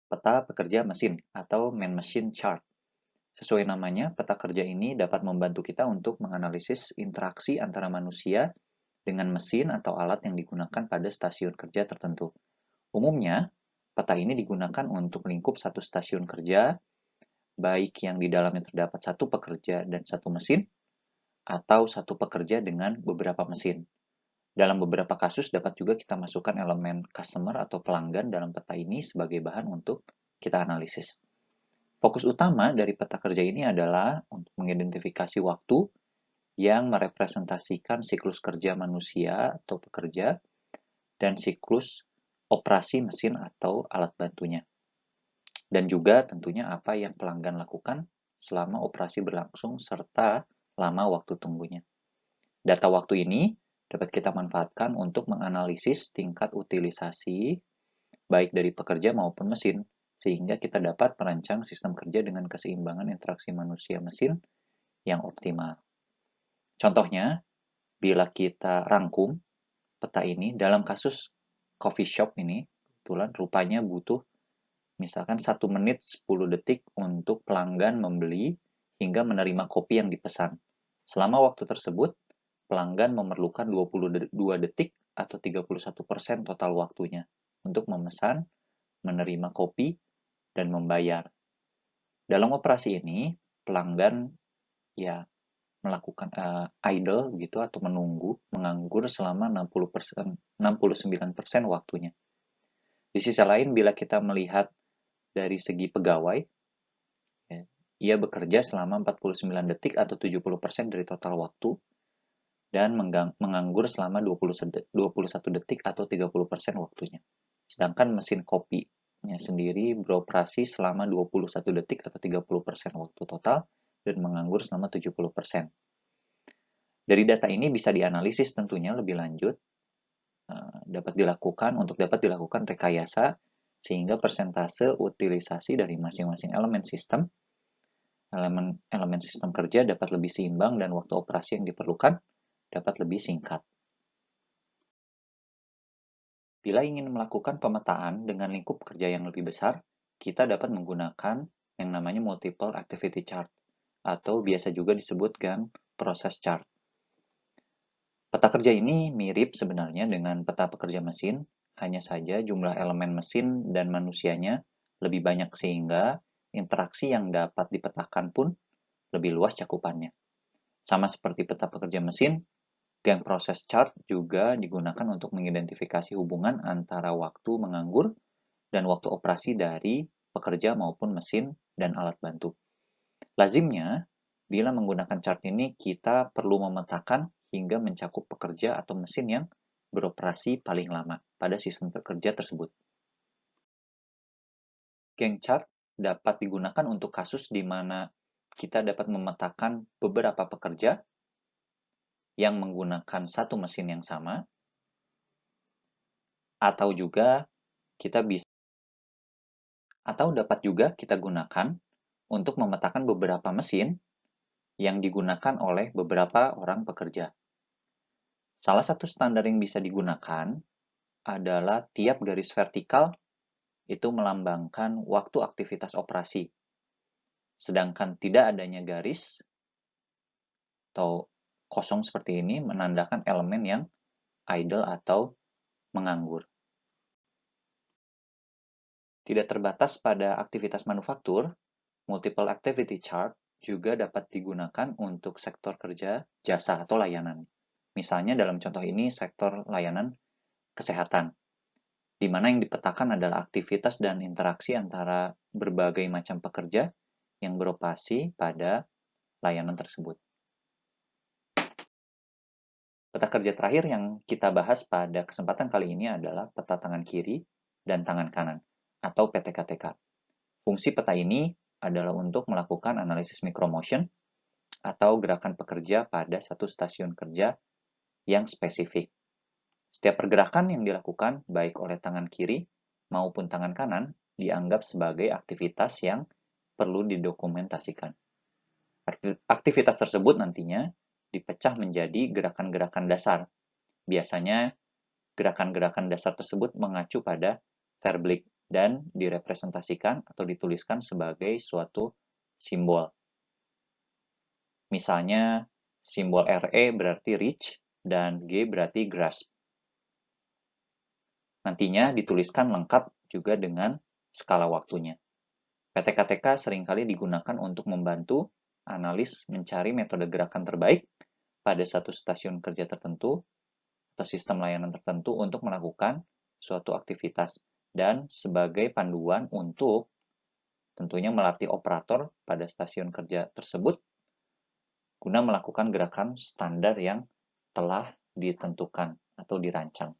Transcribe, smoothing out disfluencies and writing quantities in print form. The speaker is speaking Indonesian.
peta pekerja mesin atau man machine chart. Sesuai namanya, peta kerja ini dapat membantu kita untuk menganalisis interaksi antara manusia dengan mesin atau alat yang digunakan pada stasiun kerja tertentu. Umumnya, peta ini digunakan untuk lingkup satu stasiun kerja, baik yang di dalamnya terdapat satu pekerja dan satu mesin, atau satu pekerja dengan beberapa mesin. Dalam beberapa kasus dapat juga kita masukkan elemen customer atau pelanggan dalam peta ini sebagai bahan untuk kita analisis. Fokus utama dari peta kerja ini adalah untuk mengidentifikasi waktu yang merepresentasikan siklus kerja manusia atau pekerja dan siklus operasi mesin atau alat bantunya. Dan juga tentunya apa yang pelanggan lakukan selama operasi berlangsung serta lama waktu tunggunya. Data waktu ini dapat kita manfaatkan untuk menganalisis tingkat utilisasi baik dari pekerja maupun mesin, sehingga kita dapat merancang sistem kerja dengan keseimbangan interaksi manusia-mesin yang optimal. Contohnya, bila kita rangkum peta ini, dalam kasus coffee shop ini, kebetulan rupanya butuh misalkan 1 menit 10 detik untuk pelanggan membeli hingga menerima kopi yang dipesan. Selama waktu tersebut, pelanggan memerlukan 22 detik atau 31% total waktunya untuk memesan, menerima kopi, dan membayar. Dalam operasi ini, pelanggan ya melakukan idle gitu atau menunggu, menganggur selama 69% waktunya. Di sisi lain, bila kita melihat dari segi pegawai, ya, ia bekerja selama 49 detik atau 70% dari total waktu, dan menganggur selama 21 detik atau 30% waktunya. Sedangkan mesin kopinya sendiri beroperasi selama 21 detik atau 30% waktu total dan menganggur selama 70%. Dari data ini bisa dianalisis tentunya lebih lanjut, dapat dilakukan rekayasa sehingga persentase utilisasi dari masing-masing elemen sistem kerja dapat lebih seimbang dan waktu operasi yang diperlukan dapat lebih singkat. Bila ingin melakukan pemetaan dengan lingkup kerja yang lebih besar, kita dapat menggunakan yang namanya multiple activity chart atau biasa juga disebut Gantt process chart. Peta kerja ini mirip sebenarnya dengan peta pekerja mesin, hanya saja jumlah elemen mesin dan manusianya lebih banyak sehingga interaksi yang dapat dipetakan pun lebih luas cakupannya. Sama seperti peta pekerja mesin, Gantt process chart juga digunakan untuk mengidentifikasi hubungan antara waktu menganggur dan waktu operasi dari pekerja maupun mesin dan alat bantu. Lazimnya, bila menggunakan chart ini, kita perlu memetakan hingga mencakup pekerja atau mesin yang beroperasi paling lama pada sistem kerja tersebut. Gantt chart dapat digunakan untuk kasus di mana kita dapat memetakan beberapa pekerja yang menggunakan satu mesin yang sama, atau dapat juga kita gunakan untuk memetakan beberapa mesin yang digunakan oleh beberapa orang pekerja. Salah satu standar yang bisa digunakan adalah tiap garis vertikal itu melambangkan waktu aktivitas operasi. Sedangkan tidak adanya garis atau kosong seperti ini menandakan elemen yang idle atau menganggur. Tidak terbatas pada aktivitas manufaktur, multiple activity chart juga dapat digunakan untuk sektor kerja, jasa, atau layanan. Misalnya dalam contoh ini sektor layanan kesehatan, di mana yang dipetakan adalah aktivitas dan interaksi antara berbagai macam pekerja yang beroperasi pada layanan tersebut. Peta kerja terakhir yang kita bahas pada kesempatan kali ini adalah peta tangan kiri dan tangan kanan, atau PTKTK. Fungsi peta ini adalah untuk melakukan analisis micromotion atau gerakan pekerja pada satu stasiun kerja yang spesifik. Setiap pergerakan yang dilakukan baik oleh tangan kiri maupun tangan kanan dianggap sebagai aktivitas yang perlu didokumentasikan. Aktivitas tersebut nantinya dipecah menjadi gerakan-gerakan dasar. Biasanya gerakan-gerakan dasar tersebut mengacu pada dan direpresentasikan atau dituliskan sebagai suatu simbol. Misalnya, simbol RE berarti reach dan G berarti grasp. Nantinya dituliskan lengkap juga dengan skala waktunya. PTKTK seringkali digunakan untuk membantu analis mencari metode gerakan terbaik pada satu stasiun kerja tertentu atau sistem layanan tertentu untuk melakukan suatu aktivitas dan sebagai panduan untuk tentunya melatih operator pada stasiun kerja tersebut guna melakukan gerakan standar yang telah ditentukan atau dirancang.